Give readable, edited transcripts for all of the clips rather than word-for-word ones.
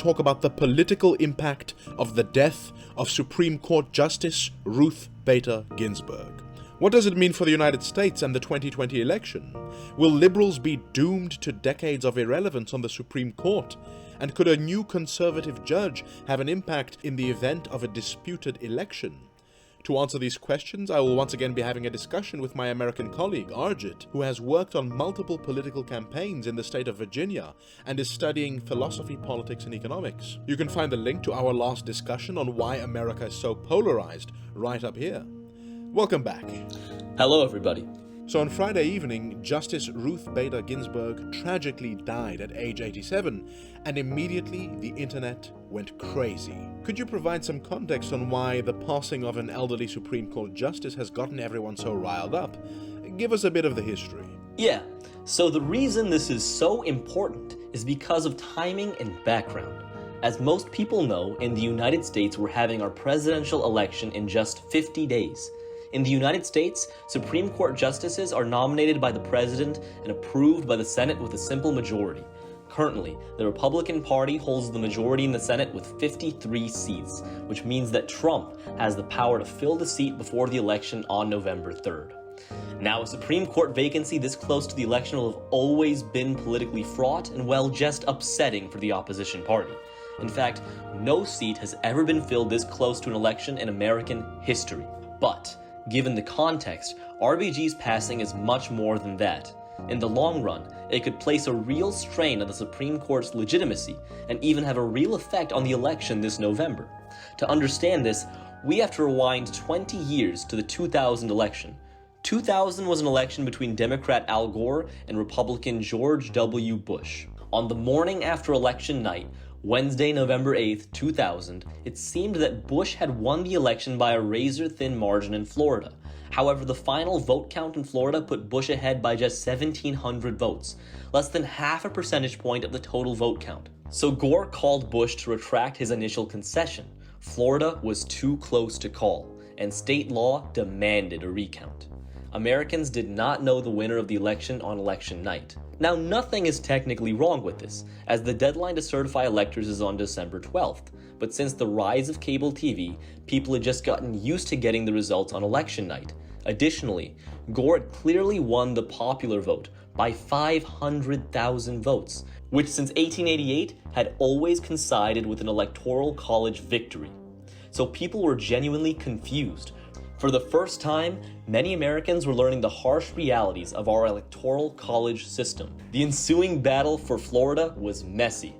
talk about the political impact of the death of Supreme Court Justice Ruth Bader Ginsburg. What does it mean for the United States and the 2020 election? Will liberals be doomed to decades of irrelevance on the Supreme Court? And could a new conservative judge have an impact in the event of a disputed election? To answer these questions, I will once again be having a discussion with my American colleague, Arjit, who has worked on multiple political campaigns in the state of Virginia and is studying philosophy, politics, and economics. You can find the link to our last discussion on why America is so polarized right up here. Welcome back. Hello, everybody. So on Friday evening, Justice Ruth Bader Ginsburg tragically died at age 87, and immediately the internet went crazy. Could you provide some context on why the passing of an elderly Supreme Court justice has gotten everyone so riled up? Give us a bit of the history. Yeah, so the reason this is so important is because of timing and background. As most people know, in the United States, we're having our presidential election in just 50 days. In the United States, Supreme Court justices are nominated by the president and approved by the Senate with a simple majority. Currently, the Republican Party holds the majority in the Senate with 53 seats, which means that Trump has the power to fill the seat before the election on November 3rd. Now, a Supreme Court vacancy this close to the election will have always been politically fraught and, well, just upsetting for the opposition party. In fact, no seat has ever been filled this close to an election in American history. But given the context, RBG's passing is much more than that. In the long run, it could place a real strain on the Supreme Court's legitimacy and even have a real effect on the election this November. To understand this, we have to rewind 20 years to the 2000 election. 2000 was an election between Democrat Al Gore and Republican George W. Bush. On the morning after election night, Wednesday, November 8th, 2000, it seemed that Bush had won the election by a razor-thin margin in Florida. However, the final vote count in Florida put Bush ahead by just 1,700 votes, less than half a percentage point of the total vote count. So Gore called Bush to retract his initial concession. Florida was too close to call, and state law demanded a recount. Americans did not know the winner of the election on election night. Now, nothing is technically wrong with this, as the deadline to certify electors is on December 12th. But since the rise of cable TV, people had just gotten used to getting the results on election night. Additionally, Gore had clearly won the popular vote by 500,000 votes, which since 1888 had always coincided with an electoral college victory. So people were genuinely confused. For the first time, many Americans were learning the harsh realities of our electoral college system. The ensuing battle for Florida was messy.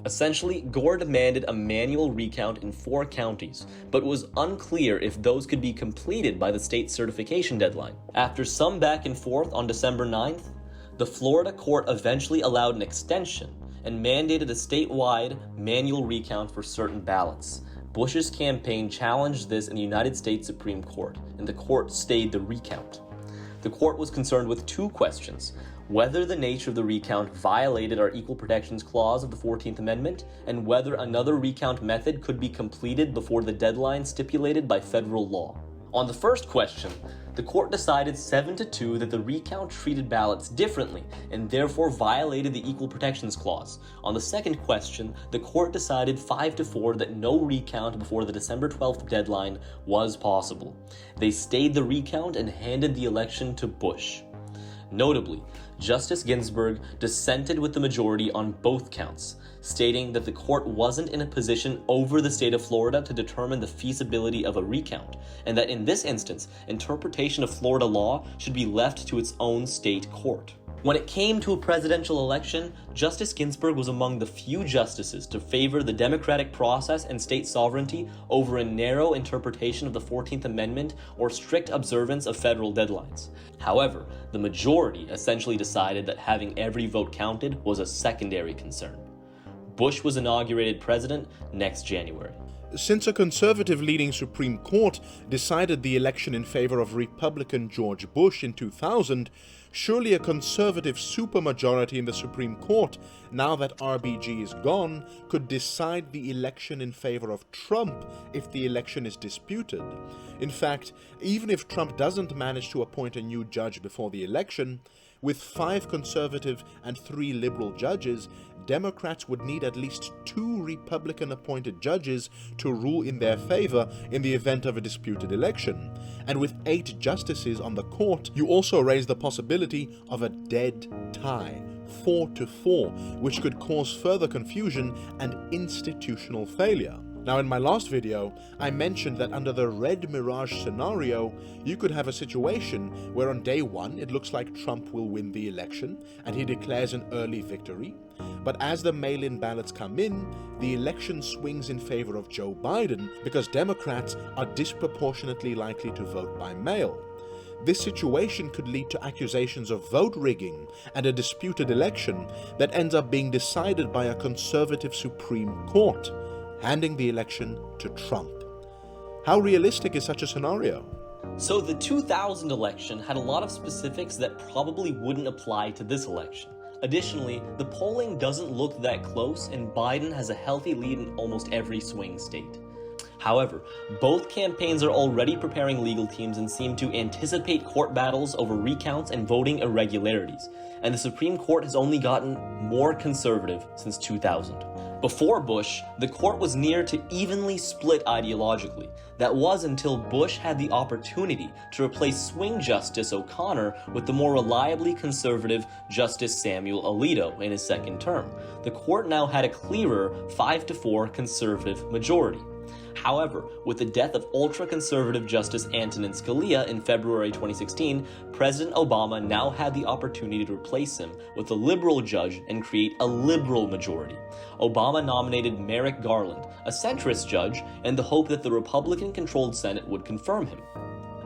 Essentially, Gore demanded a manual recount in 4 counties, but it was unclear if those could be completed by the state certification deadline. After some back and forth on December 9th, the Florida court eventually allowed an extension and mandated a statewide manual recount for certain ballots. Bush's campaign challenged this in the United States Supreme Court, and the court stayed the recount. The court was concerned with 2 questions: whether the nature of the recount violated our Equal Protections Clause of the 14th Amendment, and whether another recount method could be completed before the deadline stipulated by federal law. On the first question, the court decided 7-2 that the recount treated ballots differently and therefore violated the Equal Protections Clause. On the second question, the court decided 5-4 that no recount before the December 12th deadline was possible. They stayed the recount and handed the election to Bush. Notably, Justice Ginsburg dissented with the majority on both counts, stating that the court wasn't in a position over the state of Florida to determine the feasibility of a recount, and that in this instance, interpretation of Florida law should be left to its own state court. When it came to a presidential election, Justice Ginsburg was among the few justices to favor the democratic process and state sovereignty over a narrow interpretation of the 14th Amendment or strict observance of federal deadlines. However, the majority essentially decided that having every vote counted was a secondary concern. Bush was inaugurated president next January. Since a conservative-leaning Supreme Court decided the election in favor of Republican George Bush in 2000, surely a conservative supermajority in the Supreme Court, now that RBG is gone, could decide the election in favor of Trump if the election is disputed. In fact, even if Trump doesn't manage to appoint a new judge before the election, with 5 conservative and 3 liberal judges, Democrats would need at least 2 Republican-appointed judges to rule in their favor in the event of a disputed election. And with 8 justices on the court, you also raise the possibility of a dead tie, 4-4, which could cause further confusion and institutional failure. Now, in my last video, I mentioned that under the red mirage scenario, you could have a situation where on day 1 it looks like Trump will win the election and he declares an early victory. But as the mail-in ballots come in, the election swings in favor of Joe Biden because Democrats are disproportionately likely to vote by mail. This situation could lead to accusations of vote rigging and a disputed election that ends up being decided by a conservative Supreme Court, handing the election to Trump. How realistic is such a scenario? So the 2000 election had a lot of specifics that probably wouldn't apply to this election. Additionally, the polling doesn't look that close and Biden has a healthy lead in almost every swing state. However, both campaigns are already preparing legal teams and seem to anticipate court battles over recounts and voting irregularities, and the Supreme Court has only gotten more conservative since 2000. Before Bush, the court was near to evenly split ideologically. That was until Bush had the opportunity to replace swing Justice O'Connor with the more reliably conservative Justice Samuel Alito in his second term. The court now had a clearer 5-4 conservative majority. However, with the death of ultra-conservative Justice Antonin Scalia in February 2016, President Obama now had the opportunity to replace him with a liberal judge and create a liberal majority. Obama nominated Merrick Garland, a centrist judge, in the hope that the Republican-controlled Senate would confirm him.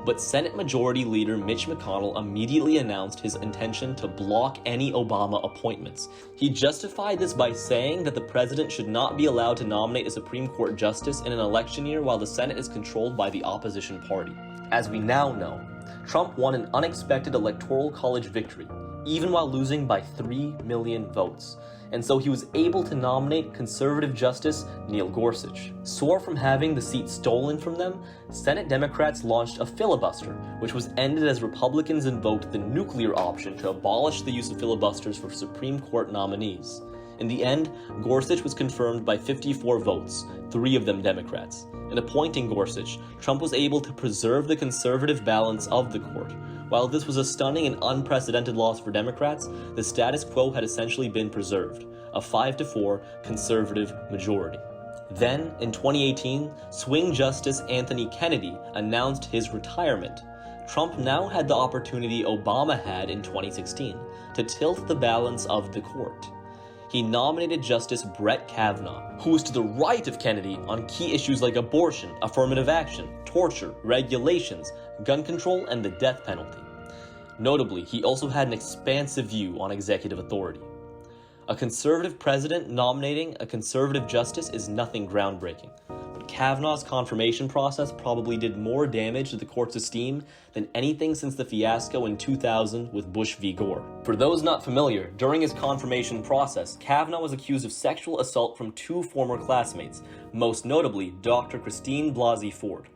But Senate Majority Leader Mitch McConnell immediately announced his intention to block any Obama appointments. He justified this by saying that the president should not be allowed to nominate a Supreme Court justice in an election year while the Senate is controlled by the opposition party. As we now know, Trump won an unexpected electoral college victory, even while losing by 3 million votes. And so he was able to nominate conservative Justice Neil Gorsuch. Sore from having the seat stolen from them, Senate Democrats launched a filibuster, which was ended as Republicans invoked the nuclear option to abolish the use of filibusters for Supreme Court nominees. In the end, Gorsuch was confirmed by 54 votes, 3 of them Democrats. In appointing Gorsuch, Trump was able to preserve the conservative balance of the court. While this was a stunning and unprecedented loss for Democrats, the status quo had essentially been preserved, a 5-4 conservative majority. Then, in 2018, swing Justice Anthony Kennedy announced his retirement. Trump now had the opportunity Obama had in 2016 to tilt the balance of the court. He nominated Justice Brett Kavanaugh, who was to the right of Kennedy on key issues like abortion, affirmative action, torture, regulations, gun control, and the death penalty. Notably, he also had an expansive view on executive authority. A conservative president nominating a conservative justice is nothing groundbreaking, but Kavanaugh's confirmation process probably did more damage to the court's esteem than anything since the fiasco in 2000 with Bush v. Gore. For those not familiar, during his confirmation process, Kavanaugh was accused of sexual assault from 2 former classmates, most notably Dr. Christine Blasey Ford.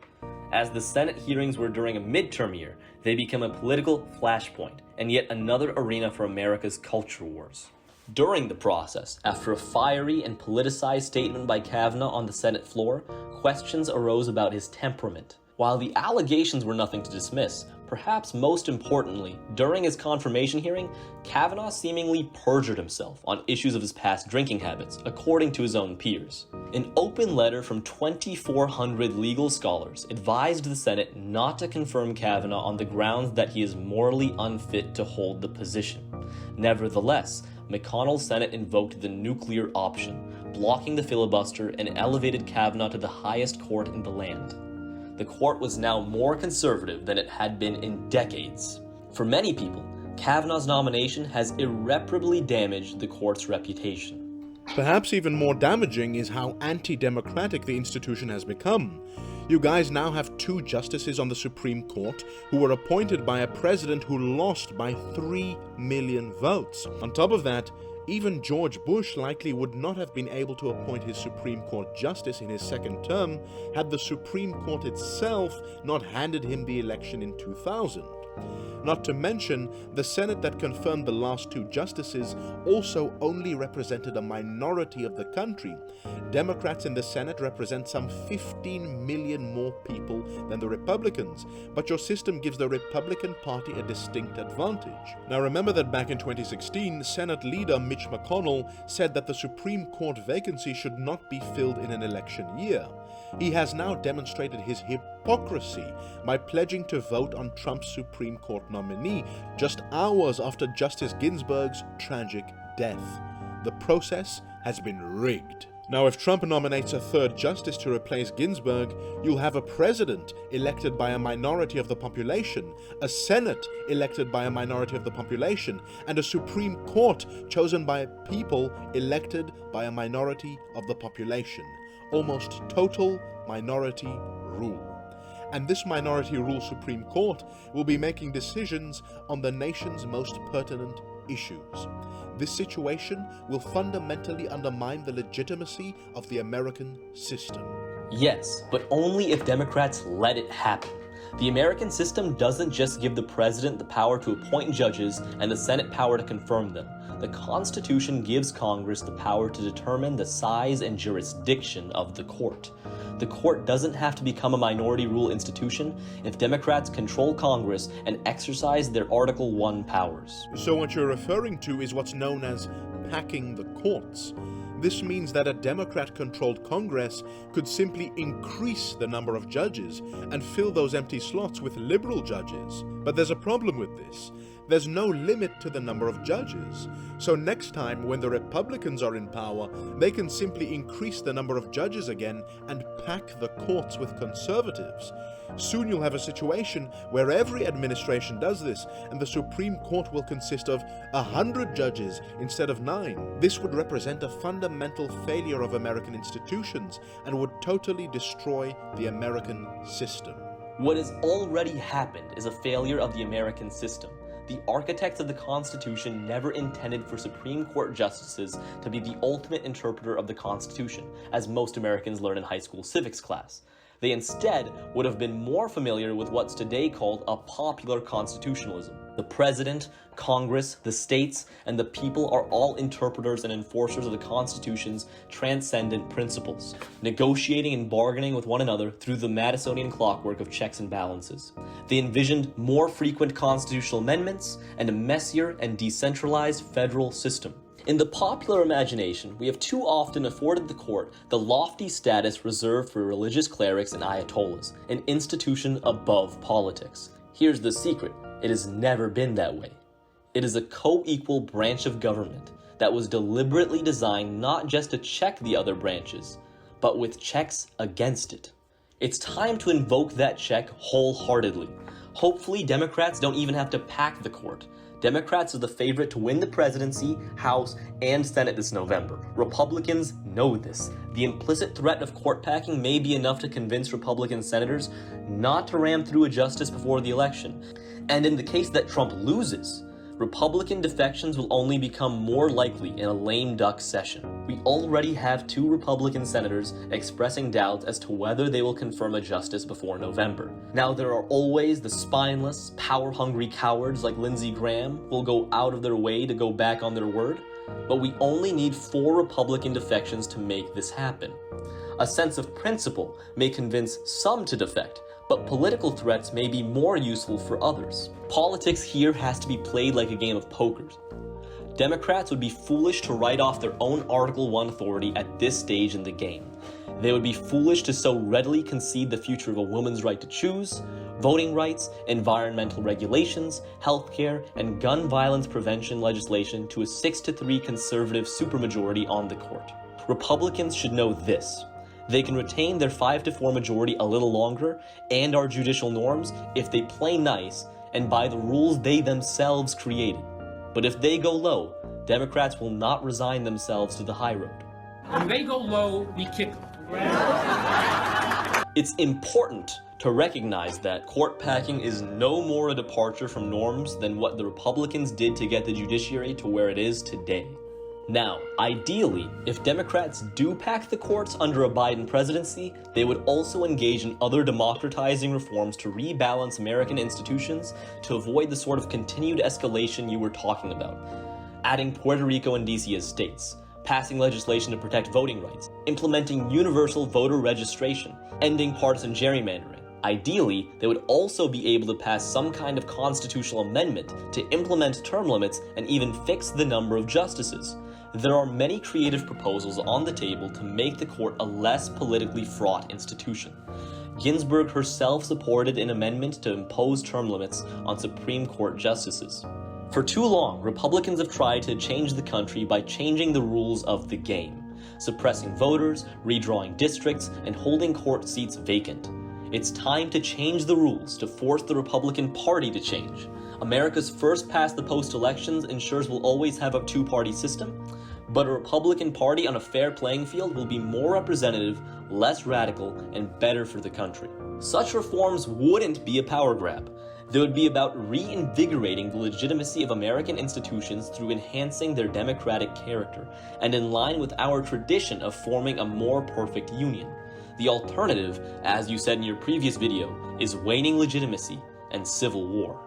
As the Senate hearings were during a midterm year, they became a political flashpoint, and yet another arena for America's culture wars. During the process, after a fiery and politicized statement by Kavanaugh on the Senate floor, questions arose about his temperament. While the allegations were nothing to dismiss, perhaps most importantly, during his confirmation hearing, Kavanaugh seemingly perjured himself on issues of his past drinking habits, according to his own peers. An open letter from 2,400 legal scholars advised the Senate not to confirm Kavanaugh on the grounds that he is morally unfit to hold the position. Nevertheless, McConnell's Senate invoked the nuclear option, blocking the filibuster and elevated Kavanaugh to the highest court in the land. The court was now more conservative than it had been in decades. For many people, Kavanaugh's nomination has irreparably damaged the court's reputation. Perhaps even more damaging is how anti-democratic the institution has become. You guys now have 2 justices on the Supreme Court who were appointed by a president who lost by 3 million votes. On top of that, even George Bush likely would not have been able to appoint his Supreme Court justice in his second term had the Supreme Court itself not handed him the election in 2000. Not to mention, the Senate that confirmed the last two justices also only represented a minority of the country. Democrats in the Senate represent some 15 million more people than the Republicans, but your system gives the Republican Party a distinct advantage. Now remember that back in 2016, Senate leader Mitch McConnell said that the Supreme Court vacancy should not be filled in an election year. He has now demonstrated his hypocrisy by pledging to vote on Trump's Supreme Court nominee just hours after Justice Ginsburg's tragic death. The process has been rigged. Now, if Trump nominates a third justice to replace Ginsburg, you'll have a president elected by a minority of the population, a Senate elected by a minority of the population, and a Supreme Court chosen by people elected by a minority of the population. Almost total minority rule. And this minority rule Supreme Court will be making decisions on the nation's most pertinent issues. This situation will fundamentally undermine the legitimacy of the American system. Yes, but only if Democrats let it happen. The American system doesn't just give the president the power to appoint judges and the Senate power to confirm them. The Constitution gives Congress the power to determine the size and jurisdiction of the court. The court doesn't have to become a minority rule institution if Democrats control Congress and exercise their Article 1 powers. So what you're referring to is what's known as packing the courts. This means that a Democrat-controlled Congress could simply increase the number of judges and fill those empty slots with liberal judges. But there's a problem with this. There's no limit to the number of judges. So next time when the Republicans are in power, they can simply increase the number of judges again and pack the courts with conservatives. Soon you'll have a situation where every administration does this, and the Supreme Court will consist of 100 judges instead of 9. This would represent a fundamental failure of American institutions and would totally destroy the American system. What has already happened is a failure of the American system. The architects of the Constitution never intended for Supreme Court justices to be the ultimate interpreter of the Constitution, as most Americans learn in high school civics class. They instead would have been more familiar with what's today called a popular constitutionalism. The president, Congress, the states, and the people are all interpreters and enforcers of the Constitution's transcendent principles, negotiating and bargaining with one another through the Madisonian clockwork of checks and balances. They envisioned more frequent constitutional amendments and a messier and decentralized federal system. In the popular imagination, we have too often afforded the court the lofty status reserved for religious clerics and ayatollahs, an institution above politics. Here's the secret. It has never been that way. It is a co-equal branch of government that was deliberately designed not just to check the other branches, but with checks against it. It's time to invoke that check wholeheartedly. Hopefully, Democrats don't even have to pack the court. Democrats are the favorite to win the presidency, House, and Senate this November. Republicans know this. The implicit threat of court packing may be enough to convince Republican senators not to ram through a justice before the election. And in the case that Trump loses, Republican defections will only become more likely in a lame duck session. We already have 2 Republican senators expressing doubts as to whether they will confirm a justice before November. Now, there are always the spineless, power-hungry cowards like Lindsey Graham who will go out of their way to go back on their word, but we only need 4 Republican defections to make this happen. A sense of principle may convince some to defect, but political threats may be more useful for others. Politics here has to be played like a game of poker. Democrats would be foolish to write off their own Article 1 authority at this stage in the game. They would be foolish to so readily concede the future of a woman's right to choose, voting rights, environmental regulations, healthcare, and gun violence prevention legislation to a 6-3 conservative supermajority on the court. Republicans should know this. They can retain their 5-4 majority a little longer and our judicial norms if they play nice and by the rules they themselves created. But if they go low, Democrats will not resign themselves to the high road. When they go low, we kick them. It's important to recognize that court packing is no more a departure from norms than what the Republicans did to get the judiciary to where it is today. Now, ideally, if Democrats do pack the courts under a Biden presidency, they would also engage in other democratizing reforms to rebalance American institutions to avoid the sort of continued escalation you were talking about. Adding Puerto Rico and DC as states, passing legislation to protect voting rights, implementing universal voter registration, ending partisan gerrymandering. Ideally, they would also be able to pass some kind of constitutional amendment to implement term limits and even fix the number of justices. There are many creative proposals on the table to make the court a less politically fraught institution. Ginsburg herself supported an amendment to impose term limits on Supreme Court justices. For too long, Republicans have tried to change the country by changing the rules of the game, suppressing voters, redrawing districts, and holding court seats vacant. It's time to change the rules to force the Republican Party to change. America's first past the post elections ensures we'll always have a two-party system, but a Republican Party on a fair playing field will be more representative, less radical, and better for the country. Such reforms wouldn't be a power grab. They would be about reinvigorating the legitimacy of American institutions through enhancing their democratic character, and in line with our tradition of forming a more perfect union. The alternative, as you said in your previous video, is waning legitimacy and civil war.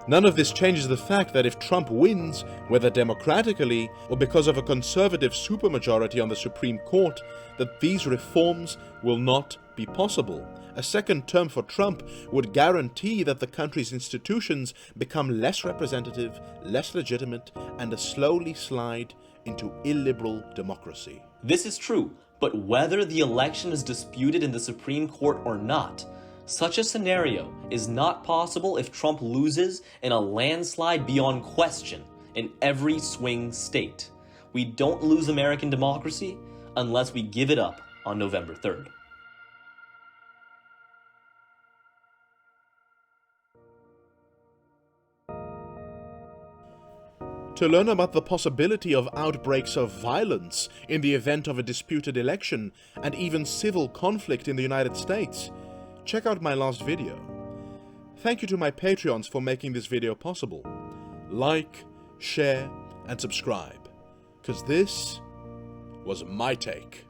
None of this changes the fact that if Trump wins, whether democratically or because of a conservative supermajority on the Supreme Court, that these reforms will not be possible. A second term for Trump would guarantee that the country's institutions become less representative, less legitimate, and a slowly slide into illiberal democracy. This is true, but whether the election is disputed in the Supreme Court or not, such a scenario is not possible if Trump loses in a landslide beyond question in every swing state. We don't lose American democracy unless we give it up on November 3rd. To learn about the possibility of outbreaks of violence in the event of a disputed election and even civil conflict in the United States, check out my last video. Thank you to my Patreons for making this video possible. Like, share, and subscribe, because this was my take.